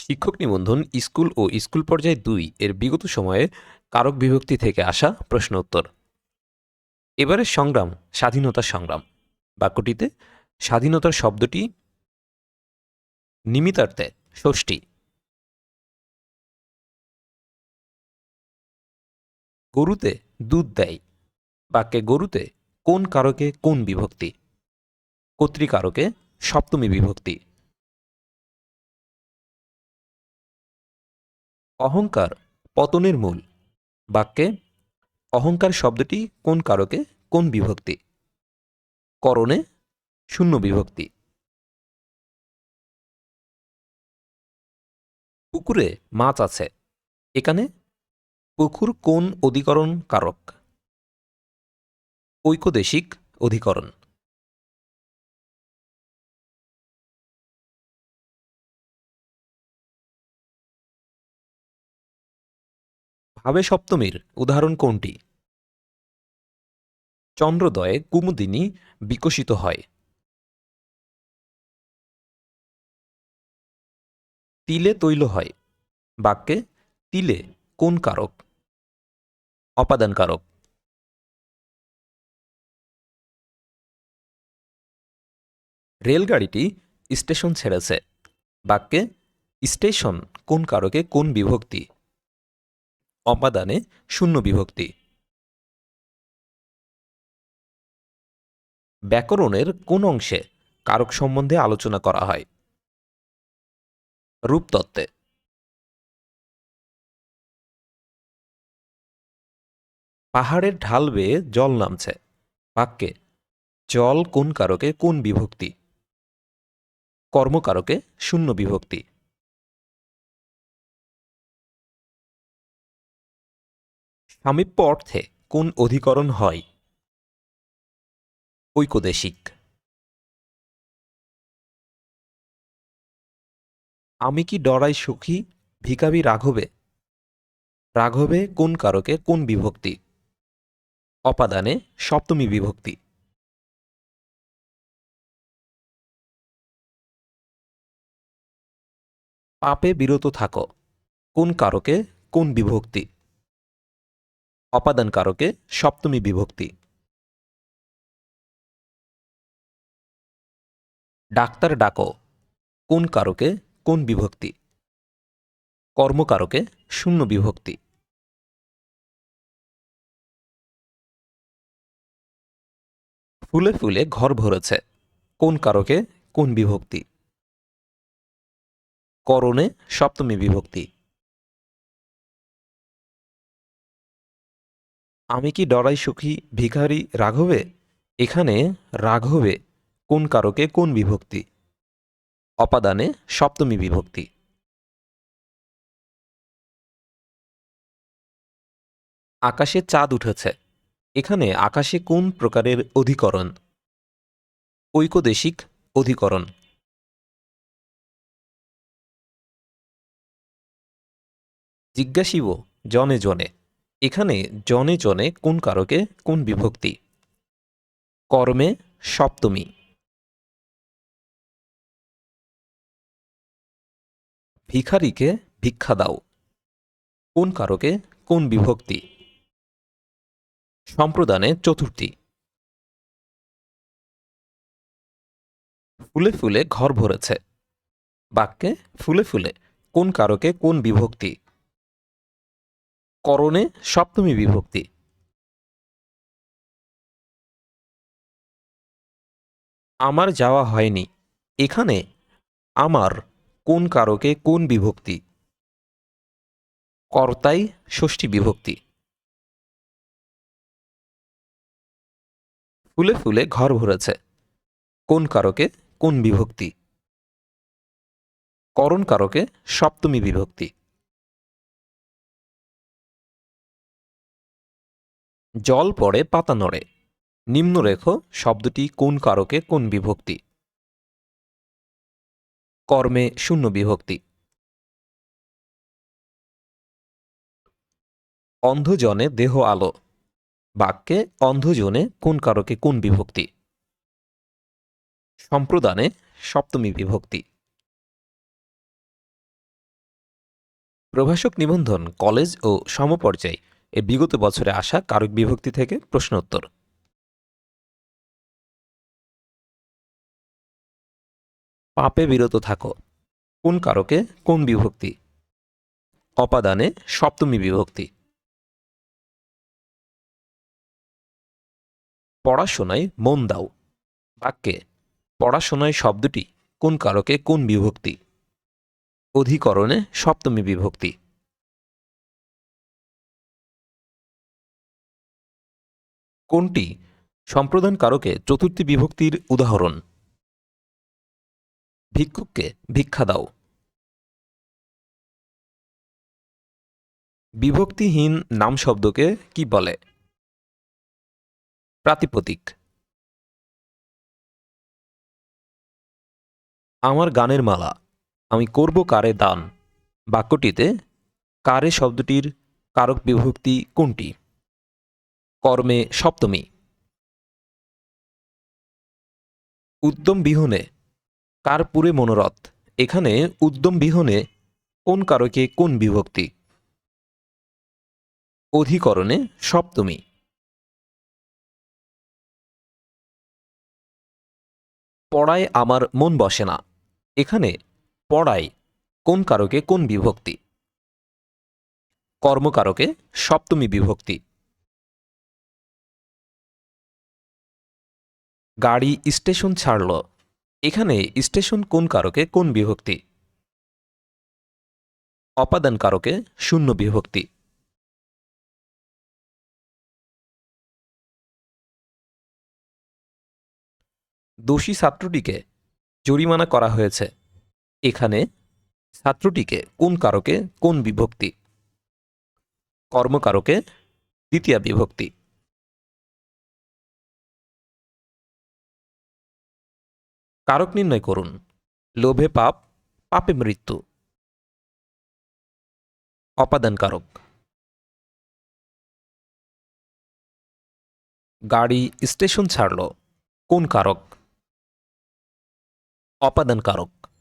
শিক্ষক নিবন্ধন স্কুল ও স্কুল পর্যায় ২ এর বিগত সময়ে কারক বিভক্তি থেকে আসা প্রশ্ন উত্তর। এবারের সংগ্রাম স্বাধীনতার সংগ্রাম। বাক্যটিতে স্বাধীনতার শব্দটি নিমিত্তার্থে ষষ্ঠী। গরুতে দুধ দেয়। বাক্যে গরুতে কোন কারকে কোন বিভক্তি? কর্তৃকারকে সপ্তমী বিভক্তি। অহংকার পতনের মূল। বাক্যে অহংকার শব্দটি কোন কারকে কোন বিভক্তি? করণে শূন্য বিভক্তি। পুকুরে মাছ আছে। এখানে পুকুর কোন অধিকরণ কারক? ঐকদেশিক অধিকরণ। ভাবে সপ্তমীর উদাহরণ কোনটি? চন্দ্রোদয়ে কুমুদিনী বিকশিত হয়। তিলে তৈল হয়। বাক্যে তিলে কোন কারক? অপাদান কারক। রেলগাড়িটি স্টেশন ছেড়েছে। বাক্যে স্টেশন কোন কারকে কোন বিভক্তি? অপাদানে শূন্য বিভক্তি। ব্যাকরণের কোন অংশে কারক সম্বন্ধে আলোচনা করা হয়? রূপতত্ত্বে। পাহাড়ের ঢাল বেয়ে জল নামছে। বাক্যে জল কোন কারকে কোন বিভক্তি? কর্মকারকে শূন্য বিভক্তি। সামীপ্য অর্থে কোন অধিকরণ হয়? ঐকদেশিক। আমি কি ডরাই সুখী ভিখারি রাঘবে? রাঘবে কোন কারকে কোন বিভক্তি? অপাদানে সপ্তমী বিভক্তি। পাপে বিরত থাকো কোন কারকে কোন বিভক্তি? অপাদান কারকে সপ্তমী বিভক্তি। ডাক্তার ডাকো কোন কারকে কোন বিভক্তি? কর্মকারকে শূন্য বিভক্তি। ফুলে ফুলে ঘর ভরেছে কোন কারকে কোন বিভক্তি? করণে সপ্তমী বিভক্তি। আমি কি ডরাই সুখী ভিখারি রাঘবে? এখানে রাঘবে কোন কারকে কোন বিভক্তি? অপাদানে সপ্তমী বিভক্তি। আকাশে চাঁদ উঠেছে। এখানে আকাশে কোন প্রকারের অধিকরণ? ঐকদেশিক অধিকরণ। জিজ্ঞাসিব জনে জনে। এখানে জনে জনে কোন কারকে কোন বিভক্তি? কর্মে সপ্তমী। ভিখারিকে ভিক্ষা দাও কোন কারকে কোন বিভক্তি? সম্প্রদানে চতুর্থী। ফুলে ফুলে ঘর ভরেছে। বাক্যে ফুলে ফুলে কোন কারকে কোন বিভক্তি? করণে সপ্তমী বিভক্তি। আমার যাওয়া হয়নি। এখানে আমার কোন কারকে কোন বিভক্তি? কর্তাই ষষ্ঠী বিভক্তি। ফুলে ফুলে ঘর ভরেছে কোন কারকে কোন বিভক্তি? করণ কারকে সপ্তমী বিভক্তি। জল পড়ে পাতা নড়ে। নিম্নরেখ শব্দটি কোন কারকে কোন বিভক্তি? কর্মে শূন্য বিভক্তি। অন্ধজনে দেহ আলো। বাক্যে অন্ধজনে কোন কারকে কোন বিভক্তি? সম্প্রদানে সপ্তমী বিভক্তি। প্রভাষক নিবন্ধন কলেজ ও সমপর্যায় এর বিগত বছরে আসা কারক বিভক্তি থেকে প্রশ্ন উত্তর। পাপে বিরত থাকো কোন কারকে কোন বিভক্তি? অপাদানে সপ্তমী বিভক্তি। পড়াশোনায় মন দাও বাক্যে পড়াশোনায় শব্দটি কোন কারকে কোন বিভক্তি? অধিকরণে সপ্তমী বিভক্তি। কোনটি সম্প্রদান কারকে চতুর্থী বিভক্তির উদাহরণ? ভিক্ষুককে ভিক্ষা দাও। বিভক্তিহীন নাম শব্দকে কি বলে? প্রাতিপদিক। আমার গানের মালা আমি করব কারে দান বাক্যটিতে কারে শব্দটির কারক বিভক্তি কোনটি? কর্মে সপ্তমী। উদ্যম বিহনে কার পুরে মনোরথ এখানে উদ্যম বিহনে কোন কারকে কোন বিভক্তি? অধিকরণে সপ্তমী। পড়ায় আমার মন বসে না এখানে পড়ায় কোন কারকে কোন বিভক্তি? কর্মকারকে সপ্তমী বিভক্তি। গাড়ি স্টেশন ছাড়ল এখানে স্টেশন কোন কারকে কোন বিভক্তি? অপাদান কারকে শূন্য বিভক্তি। দোষী ছাত্রটিকে জরিমানা করা হয়েছে এখানে ছাত্রটিকে কোন কারকে কোন বিভক্তি? কর্মকারকে দ্বিতীয়া বিভক্তি। কারক নির্ণয় করুন লোভে পাপ পাপে মৃত্যু। অপাদান কারক। গাড়ি স্টেশন ছাড়ল কোন কারক? অপাদান কারক।